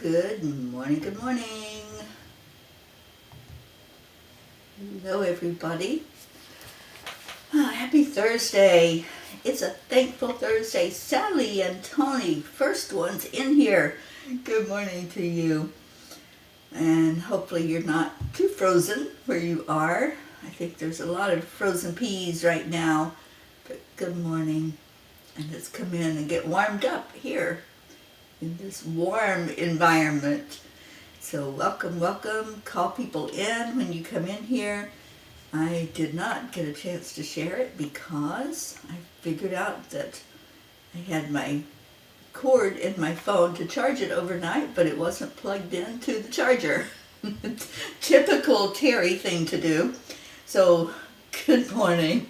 Good morning, good morning. Hello, everybody. Happy Thursday. It's a thankful Thursday. Sally and Tony, first ones in here. Good morning to you. And hopefully you're not too frozen where you are. I think there's a lot of frozen peas right now. But good morning. And let's come in and get warmed up here in this warm environment. So welcome, welcome. Call people in when you come in here. I did not get a chance to share it because I figured out that I had my cord in my phone to charge it overnight, but it wasn't plugged into the charger. Typical Teri thing to do. So, good morning.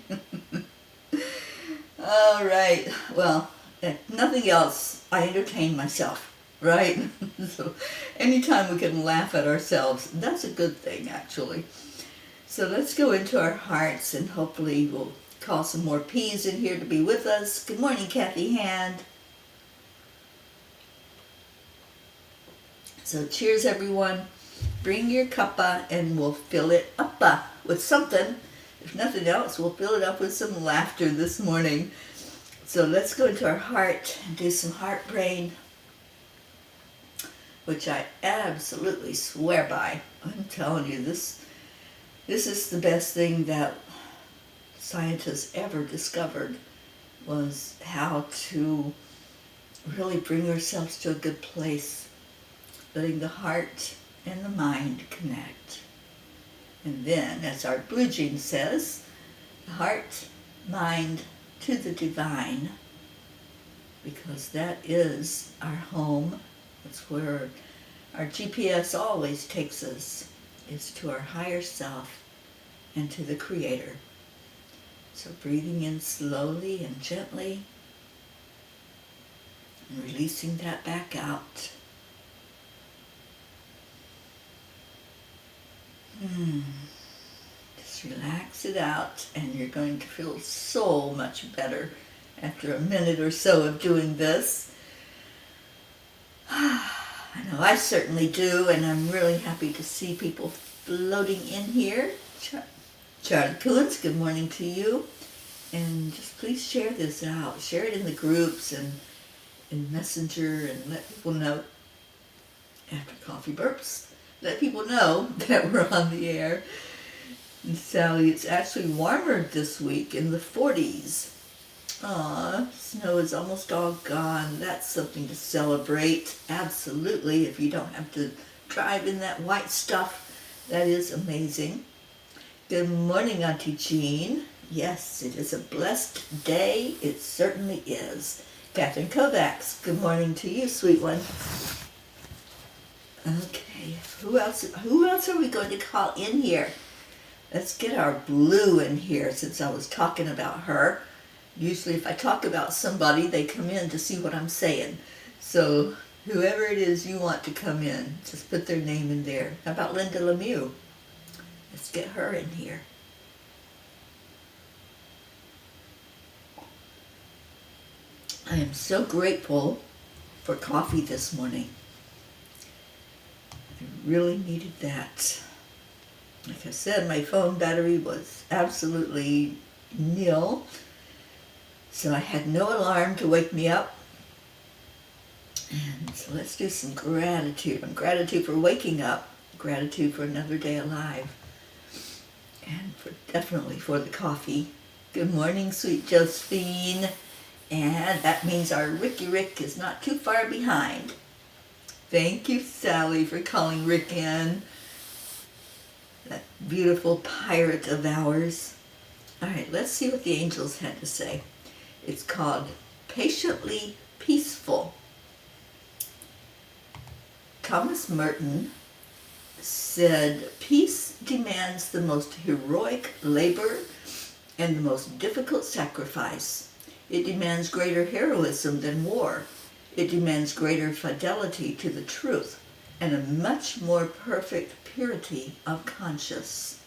All right. Well, if nothing else, I entertain myself, right? So anytime we can laugh at ourselves, that's a good thing, actually. So let's go into our hearts, and hopefully we'll call some more peas in here to be with us. Good morning, Kathy Hand. So cheers, everyone. Bring your cuppa and we'll fill it up with something. If nothing else, we'll fill it up with some laughter this morning. So let's go into our heart and do some heart brain, which I absolutely swear by. I'm telling you, this is the best thing that scientists ever discovered, was how to really bring ourselves to a good place, letting the heart and the mind connect. And then, as our blue jean says, the heart, mind, to the divine, because that is our home. That's where our GPS always takes us, is to our higher self and to the Creator. So breathing in slowly and gently and releasing that back out. Just relax it out, and you're going to feel so much better after a minute or so of doing this. I know I certainly do, and I'm really happy to see people floating in here. Charlie Coons, good morning to you. And just please share this out. Share it in the groups and in Messenger, and let people know, after coffee burps, let people know that we're on the air. And Sally, it's actually warmer this week, in the 40s. Aw, snow is almost all gone. That's something to celebrate. Absolutely, if you don't have to drive in that white stuff, that is amazing. Good morning, Auntie Jean. Yes, it is a blessed day. It certainly is. Catherine Kovacs, good morning to you, sweet one. Okay, who else are we going to call in here? Let's get our blue in here, since I was talking about her. Usually if I talk about somebody, they come in to see what I'm saying. So whoever it is you want to come in, just put their name in there. How about Linda Lemieux? Let's get her in here. I am so grateful for coffee this morning. I really needed that. Like I said, my phone battery was absolutely nil, so I had no alarm to wake me up. And so let's do some gratitude. Gratitude for waking up, gratitude for another day alive, and definitely for the coffee. Good morning, sweet Josephine. And that means our Ricky Rick is not too far behind. Thank you, Sally, for calling Rick in. That beautiful pirate of ours. All right, let's see what the angels had to say. It's called Patiently Peaceful. Thomas Merton said, peace demands the most heroic labor and the most difficult sacrifice. It demands greater heroism than war. It demands greater fidelity to the truth and a much more perfect purity of conscience.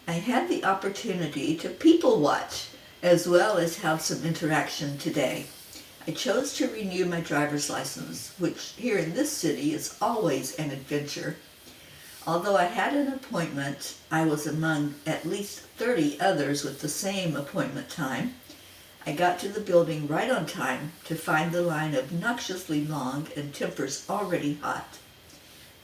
I had the opportunity to people watch as well as have some interaction today. I I chose to renew my driver's license, which here in this city is always an adventure. Although I had an appointment, I was among at least 30 others with the same appointment time. I got to the building right on time to find the line obnoxiously long and tempers already hot.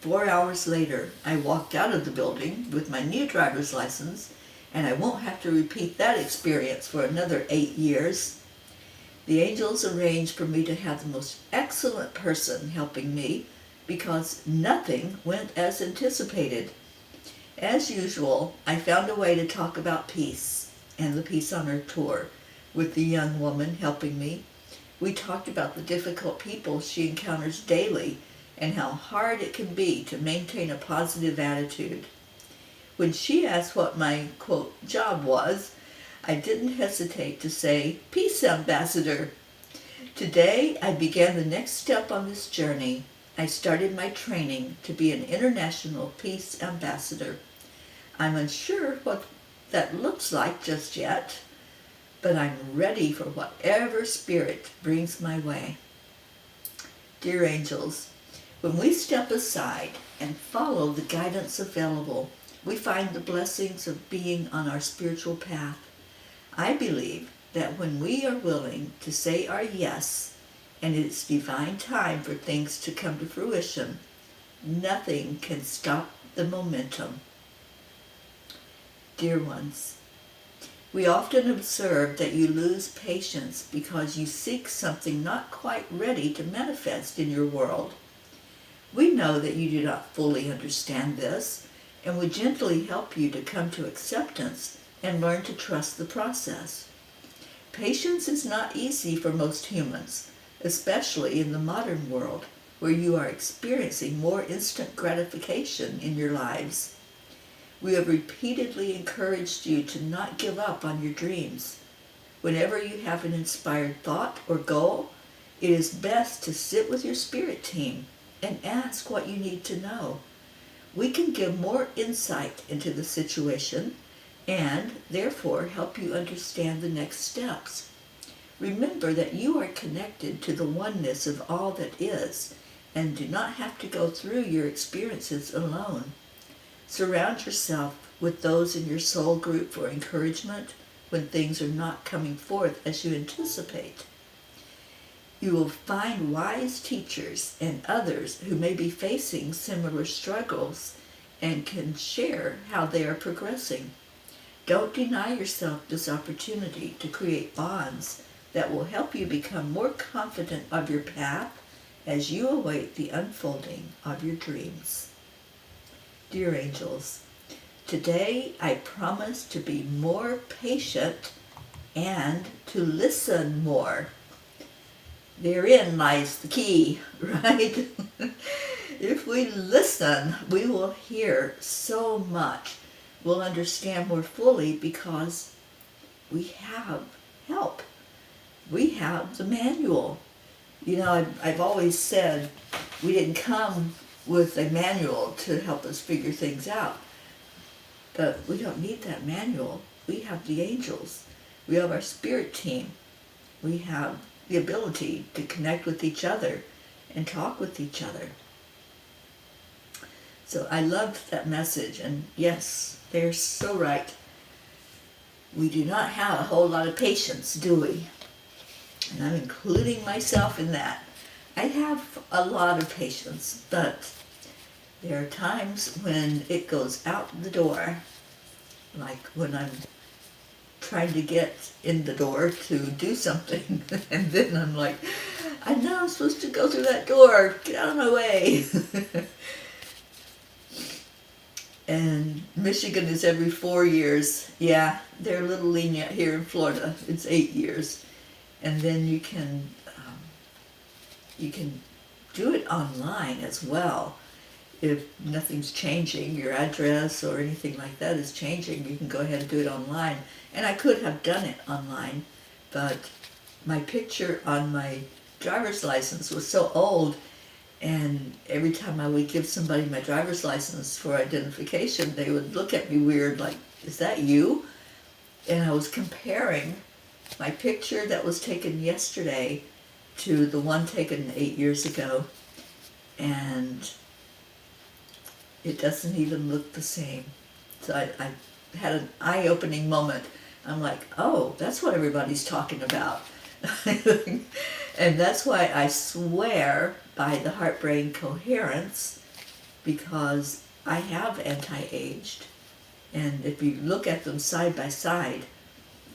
4 hours later, I walked out of the building with my new driver's license, and I won't have to repeat that experience for another 8 years. The angels arranged for me to have the most excellent person helping me because nothing went as anticipated. As usual, I found a way to talk about peace and the Peace on Earth tour with the young woman helping me. We talked about the difficult people she encounters daily and how hard it can be to maintain a positive attitude. When she asked what my, quote, job was, I didn't hesitate to say, Peace Ambassador. Today, I began the next step on this journey. I started my training to be an international peace ambassador. I'm unsure what that looks like just yet, but I'm ready for whatever spirit brings my way. Dear angels, when we step aside and follow the guidance available, we find the blessings of being on our spiritual path. I believe that when we are willing to say our yes, and it's divine time for things to come to fruition, nothing can stop the momentum. Dear ones, we often observe that you lose patience because you seek something not quite ready to manifest in your world. We know that you do not fully understand this, and we gently help you to come to acceptance and learn to trust the process. Patience is not easy for most humans, especially in the modern world, where you are experiencing more instant gratification in your lives. We have repeatedly encouraged you to not give up on your dreams. Whenever you have an inspired thought or goal, it is best to sit with your spirit team and ask what you need to know. We can give more insight into the situation and therefore help you understand the next steps. Remember that you are connected to the oneness of all that is and do not have to go through your experiences alone. Surround yourself with those in your soul group for encouragement when things are not coming forth as you anticipate. You will find wise teachers and others who may be facing similar struggles and can share how they are progressing. Don't deny yourself this opportunity to create bonds that will help you become more confident of your path as you await the unfolding of your dreams. Dear angels, today I promise to be more patient and to listen more. Therein lies the key, right? If we listen, we will hear so much. We'll understand more fully because we have help. We have the manual. You know, I've always said we didn't come with a manual to help us figure things out. But we don't need that manual. We have the angels. We have our spirit team. We have the ability to connect with each other and talk with each other. So I loved that message, and yes, they're so right. We do not have a whole lot of patience, do we? And I'm including myself in that. I have a lot of patience, but there are times when it goes out the door, like when I'm trying to get in the door to do something, and then I'm like, I know I'm supposed to go through that door, get out of my way. And Michigan is every 4 years. Yeah, they're a little lenient here in Florida. It's 8 years. And then you can do it online as well. If nothing's changing, your address or anything like that is changing, you can go ahead and do it online. And I could have done it online, but my picture on my driver's license was so old, and every time I would give somebody my driver's license for identification, they would look at me weird, like, is that you? And I was comparing my picture that was taken yesterday to the one taken 8 years ago, and it doesn't even look the same. So I had an eye-opening moment. I'm like, oh, that's what everybody's talking about. And that's why I swear by the heart-brain coherence, because I have anti-aged. And if you look at them side by side,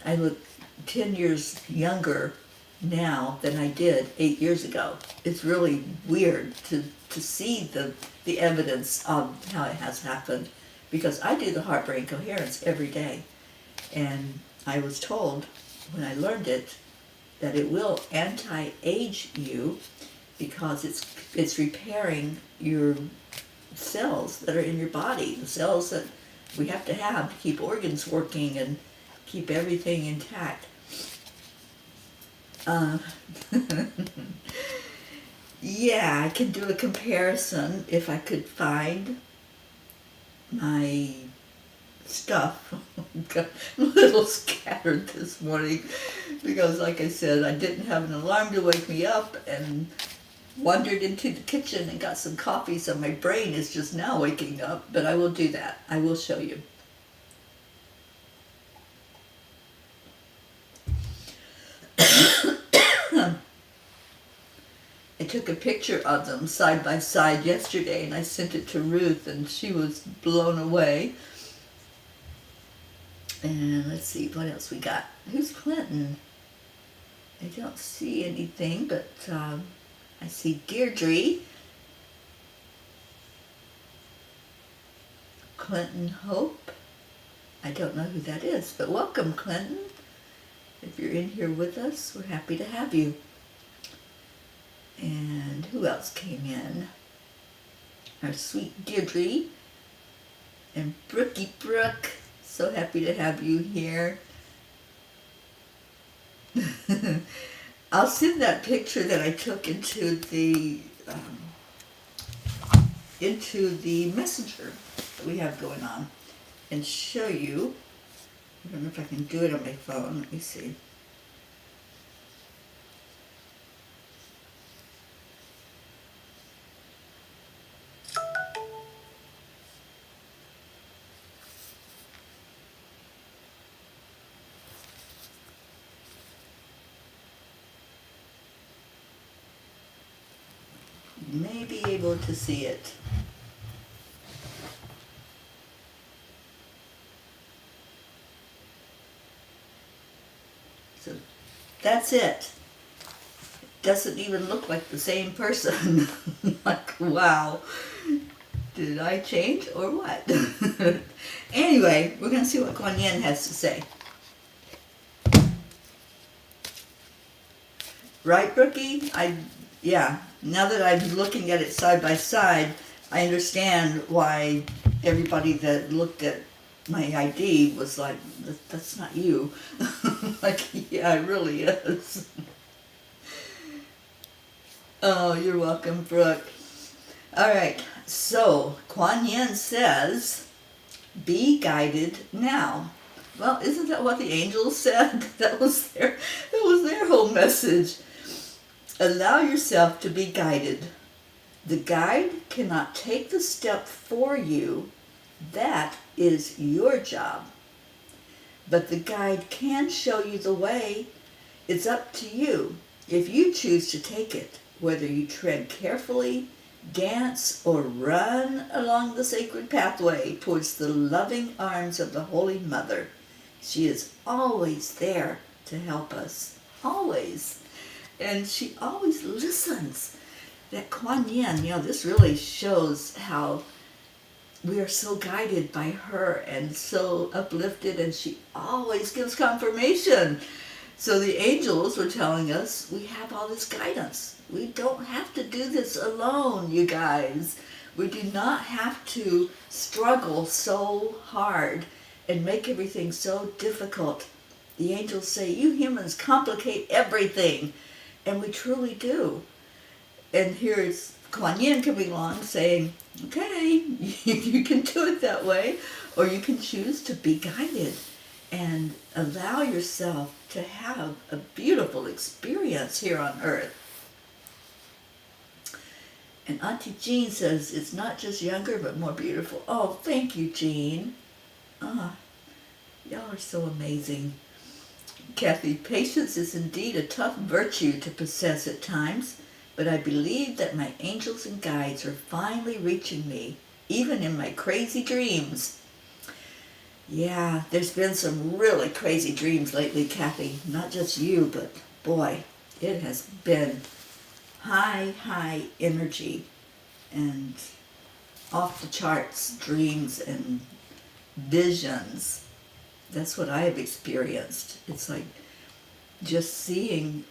I look 10 years younger now than I did 8 years ago. It's really weird to see the evidence of how it has happened, because I do the heart-brain coherence every day. And I was told when I learned it that it will anti-age you, because it's repairing your cells that are in your body, the cells that we have to keep organs working and keep everything intact. Yeah, I can do a comparison if I could find my stuff. Got a little scattered this morning because, like I said, I didn't have an alarm to wake me up, and wandered into the kitchen and got some coffee, so my brain is just now waking up. But I will do that. I will show you. I took a picture of them side by side yesterday, and I sent it to Ruth, and she was blown away. And let's see what else we got. Who's Clinton? I don't see anything, but I see Deirdre. Clinton Hope. I don't know who that is, but welcome, Clinton. If you're in here with us, we're happy to have you. And who else came in? Our sweet Deirdre and Brookie Brooke. So happy to have you here. I'll send that picture that I took into the messenger that we have going on and show you. I don't know if I can do it on my phone. Let me see. You may be able to see it. So that's it. Doesn't even look like the same person. Like, wow. Did I change or what? Anyway, we're going to see what Kuan Yin has to say. Right, Brookie? Yeah, now that I'm looking at it side by side, I understand why everybody that looked at my ID was like, that's not you. Like, yeah, it really is. Oh, you're welcome, Brooke. All right, so Kuan Yin says, be guided now. Well, isn't that what the angels said? That was their whole message. Allow yourself to be guided. The guide cannot take the step for you. That is your job. But the guide can show you the way. It's up to you if you choose to take it, whether you tread carefully, dance, or run along the sacred pathway towards the loving arms of the Holy Mother. She is always there to help us. Always. And she always listens. That Kuan Yin, this really shows how we are so guided by her and so uplifted, and she always gives confirmation. So the angels were telling us we have all this guidance. We don't have to do this alone, you guys. We do not have to struggle so hard and make everything so difficult. The angels say, you humans complicate everything. And we truly do. And here's Kuan Yin coming along saying, okay, you can do it that way, or you can choose to be guided and allow yourself to have a beautiful experience here on earth. And Auntie Jean says it's not just younger, but more beautiful. Oh, thank you, Jean. Ah, y'all are so amazing. Kathy, patience is indeed a tough virtue to possess at times, but I believe that my angels and guides are finally reaching me, even in my crazy dreams. Yeah, there's been some really crazy dreams lately, Kathy. Not just you, but boy, it has been high energy and off the charts dreams and visions. That's what I have experienced. It's like just seeing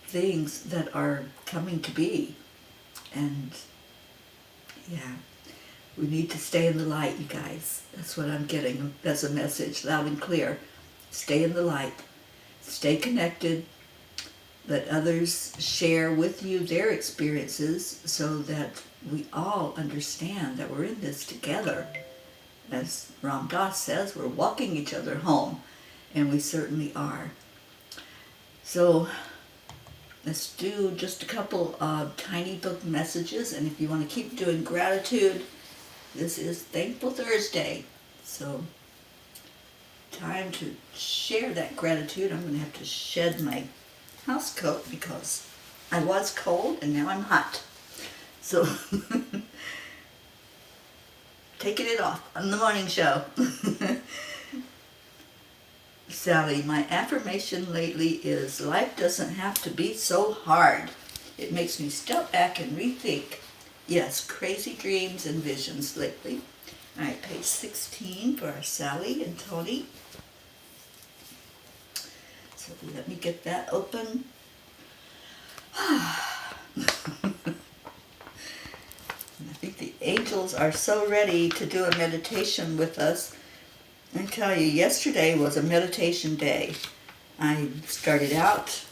things that are coming to be. And yeah, we need to stay in the light, you guys. That's what I'm getting. That's a message, loud and clear. Stay in the light. Stay connected. Let others share with you their experiences so that we all understand that we're in this together. As Ram Dass says, we're walking each other home, and we certainly are. So let's do just a couple of tiny book messages, and if you want to keep doing gratitude, this is Thankful Thursday. So time to share that gratitude. I'm going to have to shed my house coat because I was cold and now I'm hot. So taking it off on the morning show. Sally, my affirmation lately is life doesn't have to be so hard. It makes me step back and rethink. Yes, crazy dreams and visions lately. All right, page 16 for our Sally and Tony. So let me get that open. I think the angels are so ready to do a meditation with us. I tell you, yesterday was a meditation day. I started out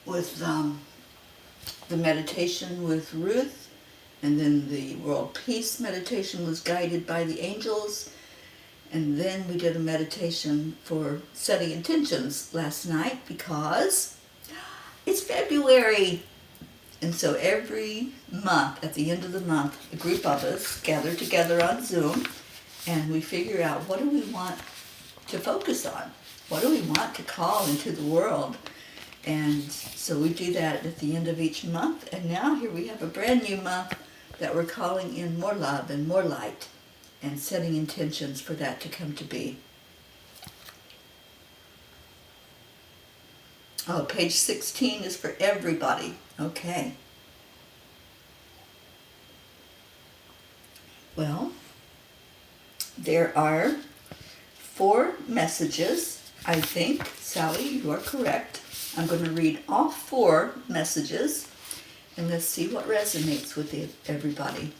with the meditation with Ruth, and then the World Peace meditation was guided by the angels, and then we did a meditation for setting intentions last night because it's February. And so every month, at the end of the month, a group of us gather together on Zoom and we figure out what do we want to focus on? What do we want to call into the world? And so we do that at the end of each month. And now here we have a brand new month that we're calling in more love and more light and setting intentions for that to come to be. Oh, page 16 is for everybody. Okay. Well, there are 4 messages, I think. Sally, you are correct. I'm going to read all 4 messages, and let's see what resonates with everybody.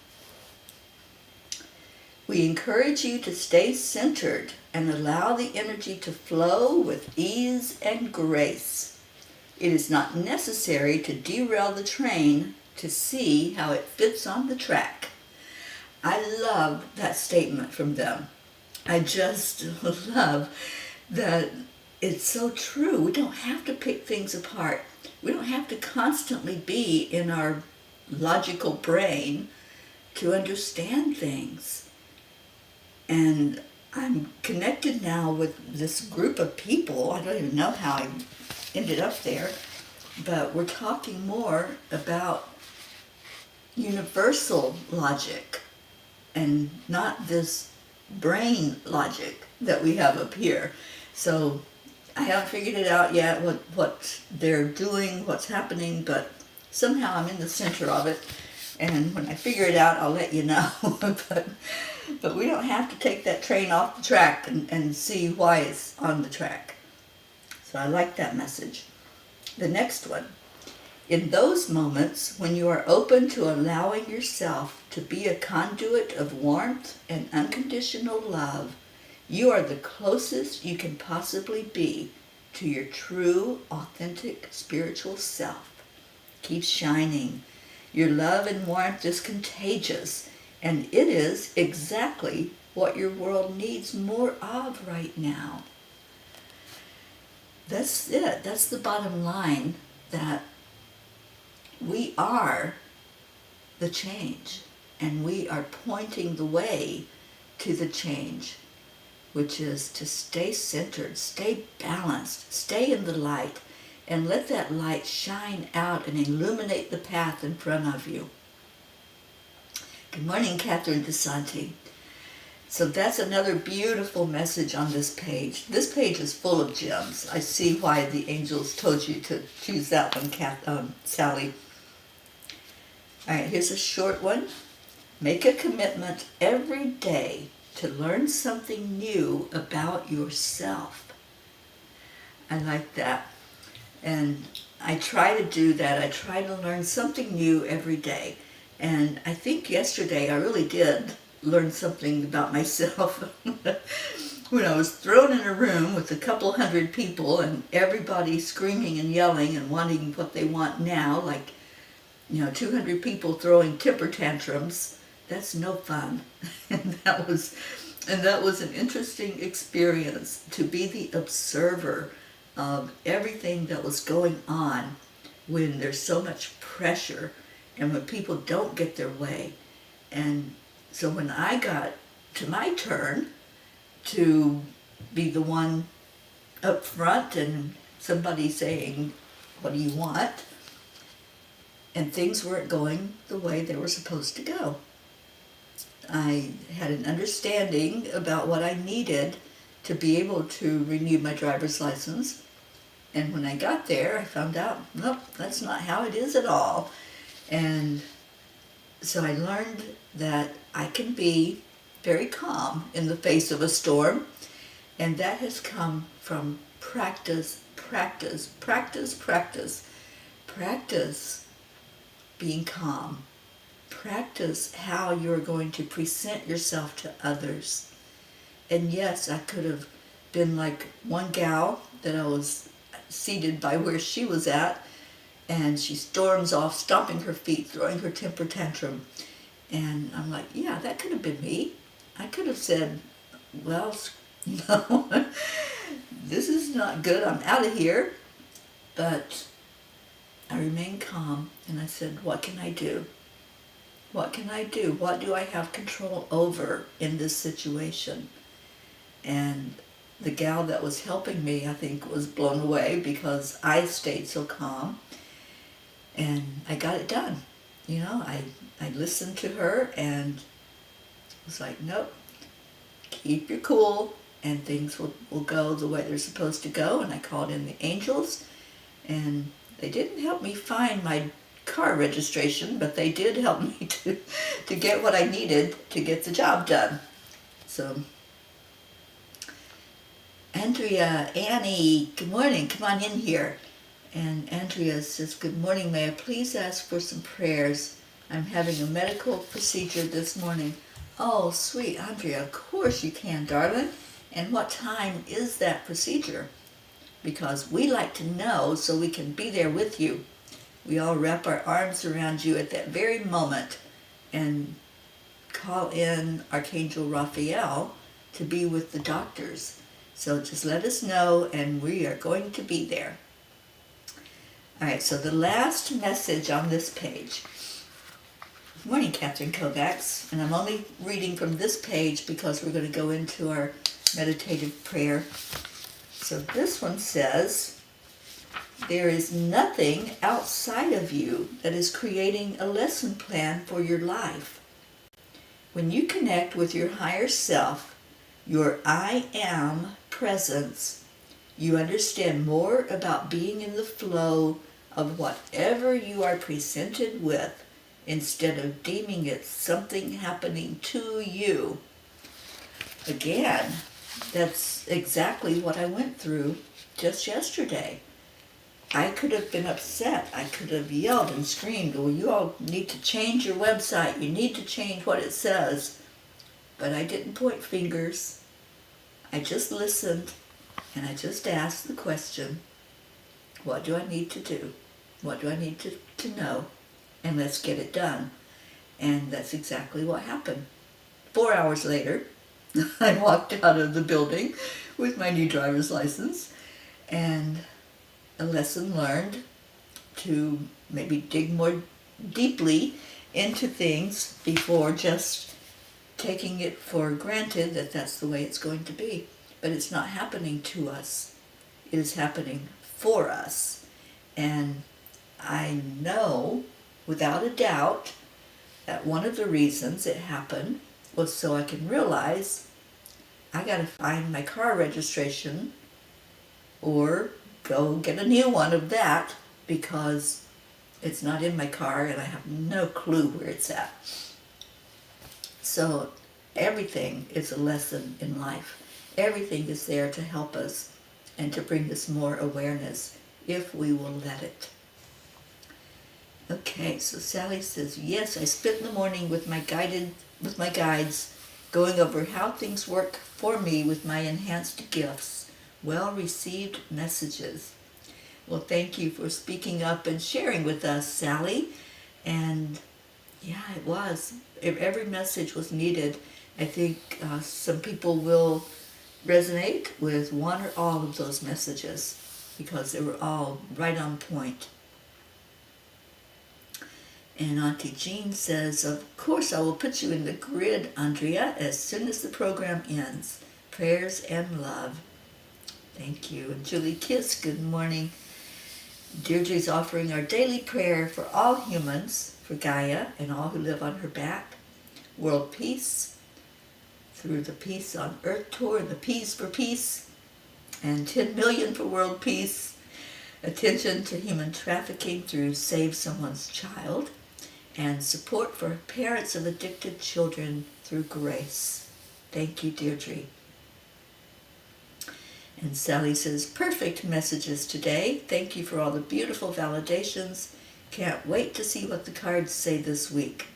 We encourage you to stay centered and allow the energy to flow with ease and grace. It is not necessary to derail the train to see how it fits on the track. I love that statement from them. I just love that it's so true. We don't have to pick things apart. We don't have to constantly be in our logical brain to understand things. And I'm connected now with this group of people. I don't even know how I ended up there, but we're talking more about universal logic and not this brain logic that we have up here. So I haven't figured it out yet, what they're doing, what's happening, but somehow I'm in the center of it, and when I figure it out, I'll let you know. But we don't have to take that train off the track and see why it's on the track. So I like that message. The next one. In those moments when you are open to allowing yourself to be a conduit of warmth and unconditional love, you are the closest you can possibly be to your true, authentic spiritual self. Keep shining. Your love and warmth is contagious, and it is exactly what your world needs more of right now. That's it. That's the bottom line, that we are the change. And we are pointing the way to the change, which is to stay centered, stay balanced, stay in the light, and let that light shine out and illuminate the path in front of you. Good morning, Catherine DeSanti. So that's another beautiful message on this page. This page is full of gems. I see why the angels told you to choose that one, Sally. All right, here's a short one. Make a commitment every day to learn something new about yourself. I like that. And I try to do that. I try to learn something new every day. And I think yesterday I really did learn something about myself. When I was thrown in a room with a couple hundred people and everybody screaming and yelling and wanting what they want now, like 200 people throwing temper tantrums. That's no fun. And that was an interesting experience, to be the observer of everything that was going on when there's so much pressure and when people don't get their way. And so when I got to my turn to be the one up front and somebody saying, what do you want? And things weren't going the way they were supposed to go. I had an understanding about what I needed to be able to renew my driver's license. And when I got there, I found out, nope, that's not how it is at all. And so I learned that I can be very calm in the face of a storm. And that has come from practice, practice, practice, practice. Practice being calm. Practice how you're going to present yourself to others. And yes, I could have been like one gal that I was seated by where she was at, and she storms off, stomping her feet, throwing her temper tantrum. And I'm like, yeah, that could have been me. I could have said, well, no, this is not good, I'm out of here. But I remained calm, and I said, what can I do? What can I do? What do I have control over in this situation? And the gal that was helping me, I think, was blown away because I stayed so calm. And I got it done. I listened to her and was like, nope, keep your cool and things will go the way they're supposed to go. And I called in the angels, and they didn't help me find my car registration, but they did help me to get what I needed to get the job done. So, Andrea, Annie, good morning, come on in here. And Andrea says, good morning, may I please ask for some prayers? I'm having a medical procedure this morning. Oh, sweet Andrea, of course you can, darling. And what time is that procedure? Because we like to know so we can be there with you. We all wrap our arms around you at that very moment and call in Archangel Raphael to be with the doctors. So just let us know, and we are going to be there. All right, so the last message on this page. Good morning, Catherine Kovacs. And I'm only reading from this page because we're going to go into our meditative prayer. So this one says, there is nothing outside of you that is creating a lesson plan for your life. When you connect with your higher self, your I am presence, you understand more about being in the flow of whatever you are presented with instead of deeming it something happening to you. Again, that's exactly what I went through just yesterday. I could have been upset. I could have yelled and screamed, well, you all need to change your website. You need to change what it says. But I didn't point fingers. I just listened, and I just asked the question, what do I need to do? What do I need to know? And let's get it done. And that's exactly what happened. 4 hours later, I walked out of the building with my new driver's license, and a lesson learned to maybe dig more deeply into things before just taking it for granted that that's the way it's going to be. But it's not happening to us. It is happening for us. And I know, without a doubt, that one of the reasons it happened was so I can realize I got to find my car registration or go get a new one of that, because it's not in my car and I have no clue where it's at. So everything is a lesson in life. Everything is there to help us and to bring us more awareness if we will let it. Okay, so Sally says, yes, I spent the morning with my guides, going over how things work for me with my enhanced gifts. Well-received messages. Well, thank you for speaking up and sharing with us, Sally. And yeah, it was. Every message was needed. I think some people will resonate with one or all of those messages because they were all right on point. And Auntie Jean says, of course I will put you in the grid, Andrea, as soon as the program ends. Prayers and love. Thank you. And Julie Kiss, good morning. Deirdre's offering our daily prayer for all humans, for Gaia and all who live on her back. World peace, through the Peace on Earth tour and the Peace for Peace, and 10 million for world peace. Attention to human trafficking through Save Someone's Child, and support for parents of addicted children through Grace. Thank you, Deirdre. And Sally says, perfect messages today. Thank you for all the beautiful validations. Can't wait to see what the cards say this week.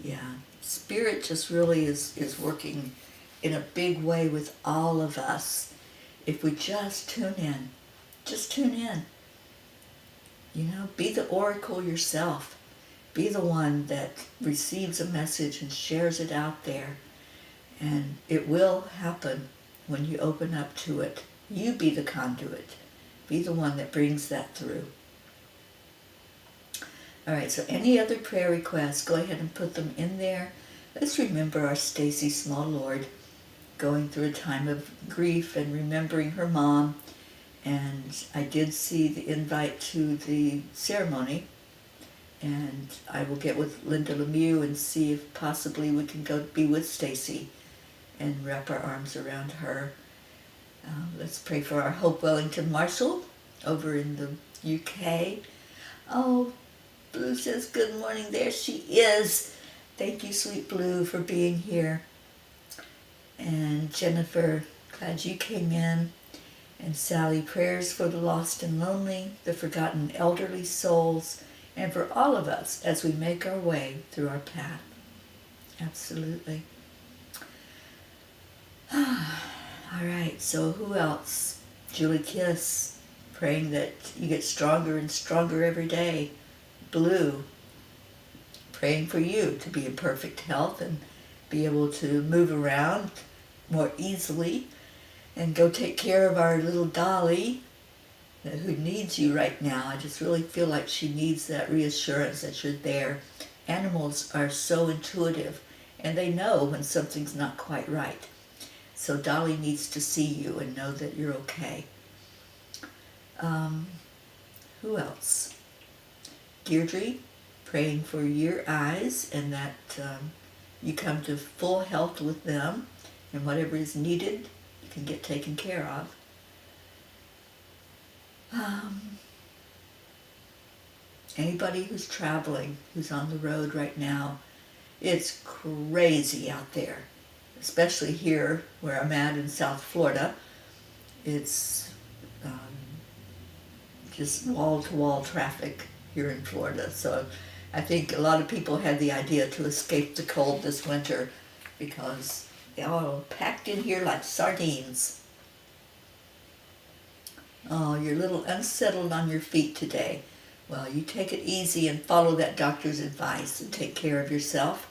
Yeah, Spirit just really is working in a big way with all of us. If we just tune in. Just tune in. You know, be the oracle yourself. Be the one that receives a message and shares it out there. And it will happen when you open up to it. You be the conduit. Be the one that brings that through. All right, so any other prayer requests, go ahead and put them in there. Let's remember our Stacy Small Lord going through a time of grief and remembering her mom. And I did see the invite to the ceremony, and I will get with Linda Lemieux and see if possibly we can go be with Stacy and wrap our arms around her. Let's pray for our Hope Wellington Marshall over in the UK. Oh, Blue says good morning. There she is. Thank you, sweet Blue, for being here. And Jennifer, glad you came in. And Sally, prayers for the lost and lonely, the forgotten elderly souls, and for all of us as we make our way through our path. Absolutely. All right, so who else? Julie Kiss, praying that you get stronger and stronger every day. Blue, praying for you to be in perfect health and be able to move around more easily and go take care of our little Dolly who needs you right now. I just really feel like she needs that reassurance that you're there. Animals are so intuitive and they know when something's not quite right. So Dolly needs to see you and know that you're okay. Who else? Deirdre, praying for your eyes and that you come to full health with them and whatever is needed you can get taken care of. Anybody who's traveling, who's on the road right now, it's crazy out there, especially here where I'm at in South Florida. It's just wall-to-wall traffic here in Florida. So I think a lot of people had the idea to escape the cold this winter because they're all packed in here like sardines. Oh, you're a little unsettled on your feet today. Well, you take it easy and follow that doctor's advice and take care of yourself.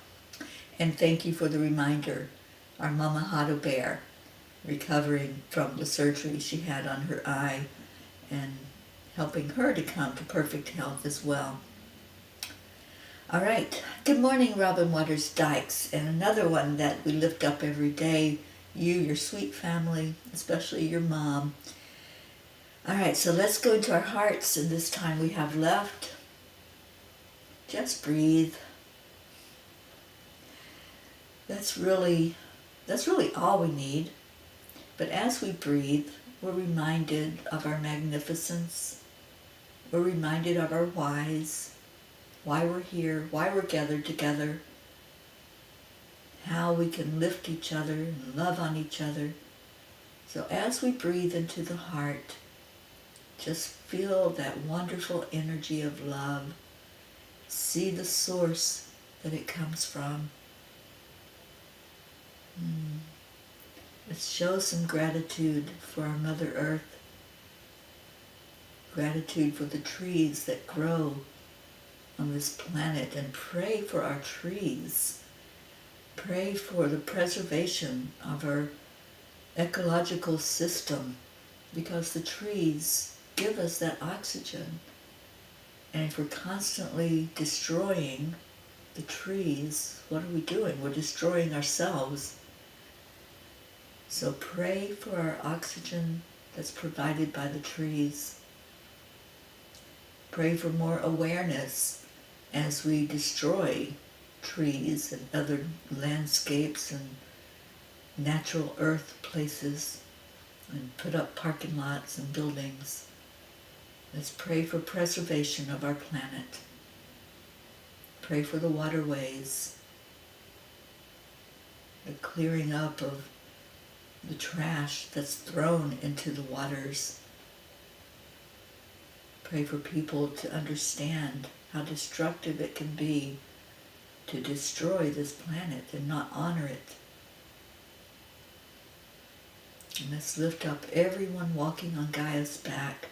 And thank you for the reminder. Our Mama Hado Bear, recovering from the surgery she had on her eye and helping her to come to perfect health as well. All right. Good morning, Robin Waters Dykes, and another one that we lift up every day. You, your sweet family, especially your mom. All right, so let's go into our hearts, and this time we have left. Just breathe. That's really all we need. But as we breathe, we're reminded of our magnificence. We're reminded of our whys, why we're here, why we're gathered together, how we can lift each other and love on each other. So as we breathe into the heart, just feel that wonderful energy of love. See the source that it comes from. Let's show some gratitude for our Mother Earth. Gratitude for the trees that grow on this planet, and pray for our trees. Pray for the preservation of our ecological system, because the trees give us that oxygen. And if we're constantly destroying the trees, what are we doing? We're destroying ourselves. So pray for our oxygen that's provided by the trees. Pray for more awareness as we destroy trees and other landscapes and natural earth places and put up parking lots and buildings. Let's pray for preservation of our planet. Pray for the waterways, the clearing up of the trash that's thrown into the waters. Pray for people to understand how destructive it can be to destroy this planet and not honor it. And let's lift up everyone walking on Gaia's back,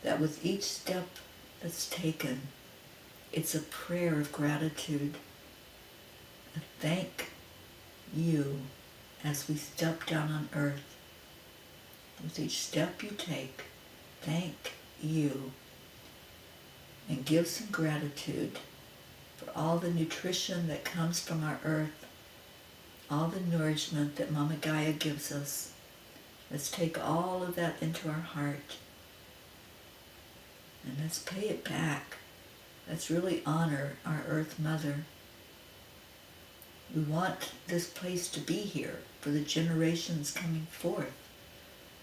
that with each step that's taken, it's a prayer of gratitude, a thank you as we step down on earth. With each step you take, thank you, and give some gratitude for all the nutrition that comes from our earth, all the nourishment that Mama Gaia gives us. Let's take all of that into our heart and let's pay it back. Let's really honor our Earth Mother. We want this place to be here for the generations coming forth.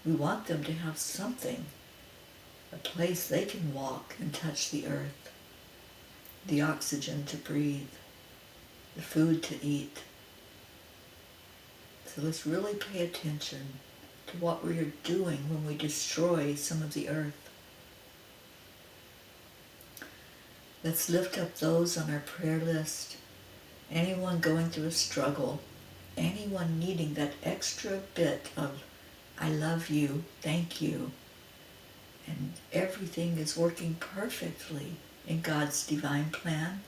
We want them to have something, a place they can walk and touch the earth, the oxygen to breathe, the food to eat. So let's really pay attention to what we are doing when we destroy some of the earth. Let's lift up those on our prayer list, anyone going through a struggle, anyone needing that extra bit of I love you, thank you, and everything is working perfectly in God's divine plan.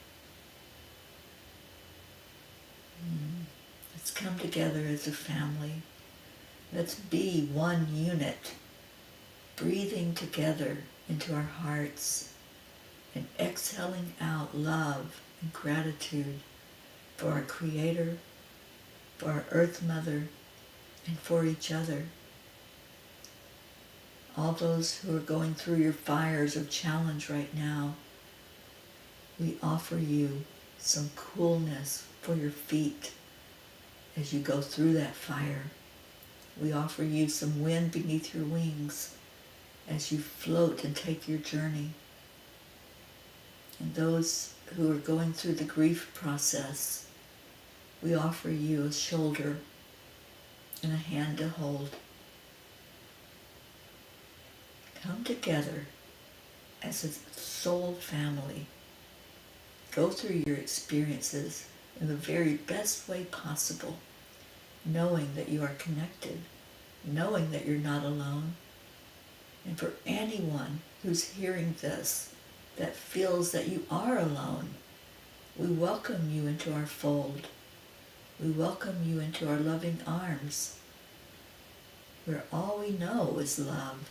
Let's come together as a family. Let's be one unit, breathing together into our hearts and exhaling out love and gratitude for our Creator, for our Earth Mother, and for each other. All those who are going through your fires of challenge right now, we offer you some coolness for your feet as you go through that fire. We offer you some wind beneath your wings as you float and take your journey. And those who are going through the grief process, we offer you a shoulder and a hand to hold. Come together as a soul family. Go through your experiences in the very best way possible, knowing that you are connected, knowing that you're not alone. And for anyone who's hearing this that feels that you are alone, we welcome you into our fold. We welcome you into our loving arms, where all we know is love.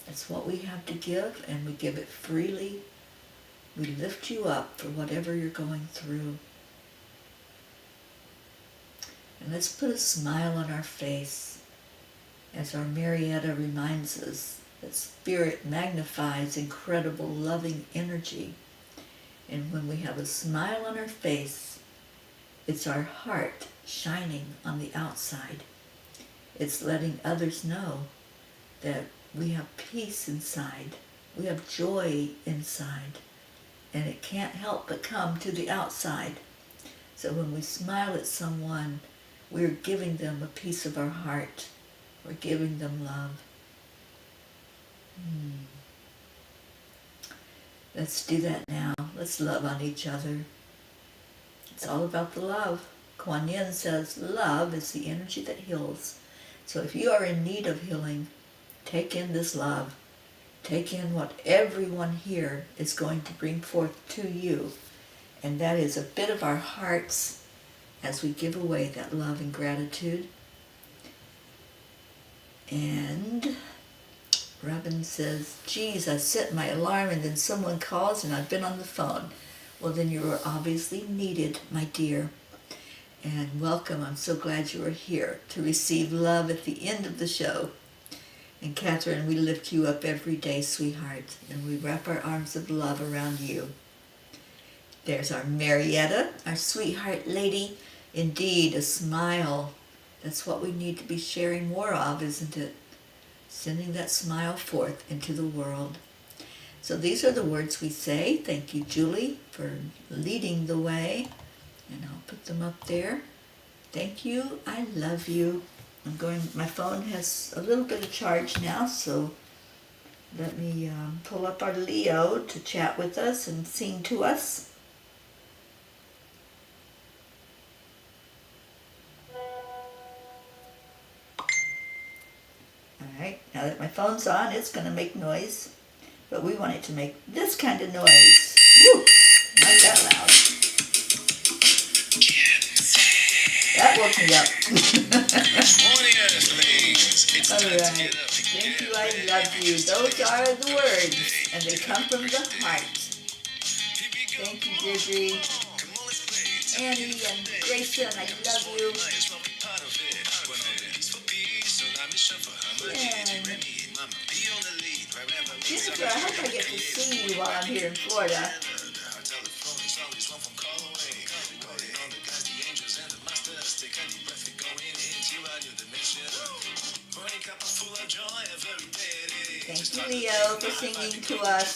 It's what we have to give, and we give it freely, We lift you up for whatever you're going through. And let's put a smile on our face as our Marietta reminds us that spirit magnifies incredible loving energy. And when we have a smile on our face, it's our heart shining on the outside. It's letting others know that we have peace inside. We have joy inside. And it can't help but come to the outside. So when we smile at someone, we're giving them a piece of our heart. We're giving them love. Let's do that now. Let's love on each other. It's all about the love. Kuan Yin says love is the energy that heals. So if you are in need of healing, take in this love. Take in what everyone here is going to bring forth to you. And that is a bit of our hearts as we give away that love and gratitude. And Robin says, geez, I set my alarm and then someone calls and I've been on the phone. Well, then you were obviously needed, my dear. And welcome. I'm so glad you are here to receive love at the end of the show. And Catherine, we lift you up every day, sweetheart, and we wrap our arms of love around you. There's our Marietta, our sweetheart lady. Indeed, a smile. That's what we need to be sharing more of, isn't it? Sending that smile forth into the world. So these are the words we say. Thank you, Julie, for leading the way. And I'll put them up there. Thank you. I love you. My phone has a little bit of charge now, so let me pull up our Leo to chat with us and sing to us. Alright, now that my phone's on, it's going to make noise, but we want it to make this kind of noise. Woo! Not that loud. That woke me up. Alright, thank you, I love you. Those are the words, and they come from the heart. Thank you, Deirdre, Annie, and Grayson, I love you. And Jennifer, I hope I get to see you while I'm here in Florida. Thank you, Leo, for singing to us.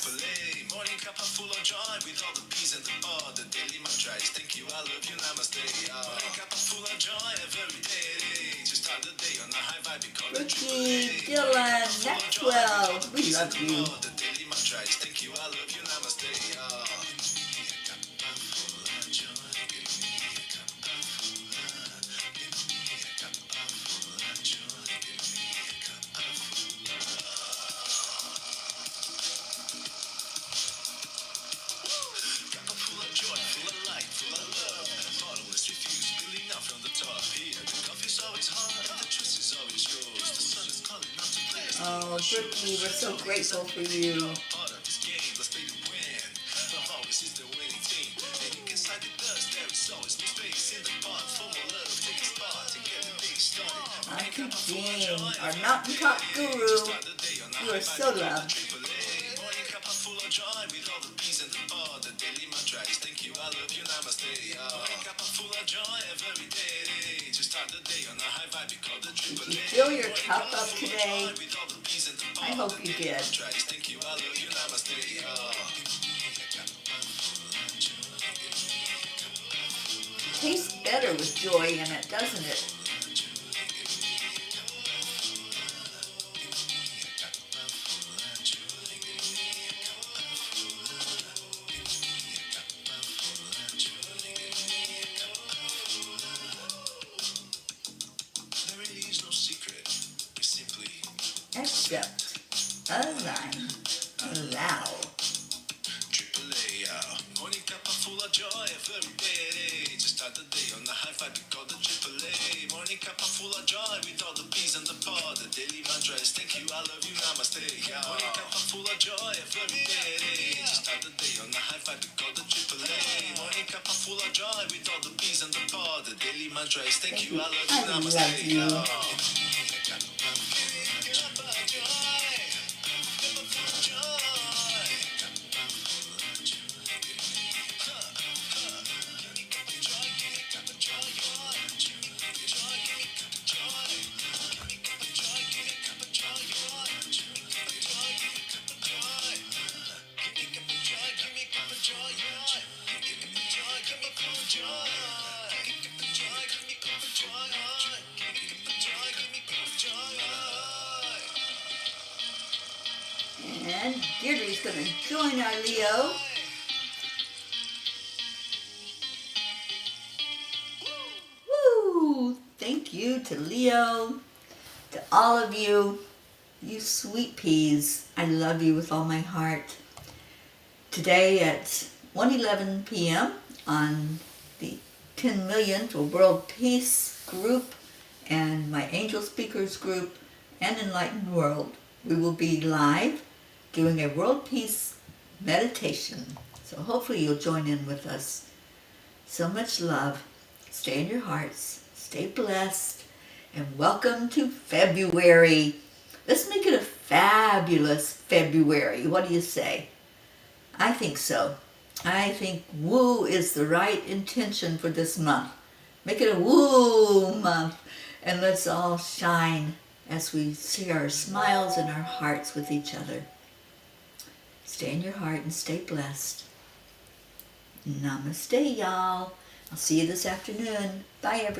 Morning Cuppa full of joy with all the peas and the bar. The daily mantra is thank you, I love you, namaste. Morning Cuppa full of joy every day. To start the day on a high vibe because Ricky, Dylan, Maxwell, we love you. The daily mantra is thank you, I love you, namaste. Oh, Brookie, we're so grateful for you. Auntie Jean, our mountaintop guru, you are so loved. Did you fill your cup up today? I hope you did. It tastes better with joy in it, doesn't it? Accept, align, allow. Morning Cuppa full of joy Just start the day on the high five, we call the AAA. Morning Cuppa full of joy with all the bees and the pod. The daily mantra is thank you, I love you, namaste. Yeah. Morning Cuppa full of joy every day. Just start the day on the high five, we call the AAA. Morning Cuppa full of joy with all the bees and the pod. The daily mantra is thank you, I love you, namaste. Yeah. And Deirdre's going to join our Leo. Woo! Thank you to Leo, to all of you, you sweet peas. I love you with all my heart. Today at 1:11 p.m. on the 10 millionth World Peace Group and my Angel Speakers Group and Enlightened World, we will be live doing a world peace meditation. So hopefully you'll join in with us. So much love. Stay in your hearts. Stay blessed. And welcome to February. Let's make it a fabulous February. What do you say? I think so. I think woo is the right intention for this month. Make it a woo month. And let's all shine as we share our smiles and our hearts with each other. Stay in your heart and stay blessed. Namaste, y'all. I'll see you this afternoon. Bye, everyone.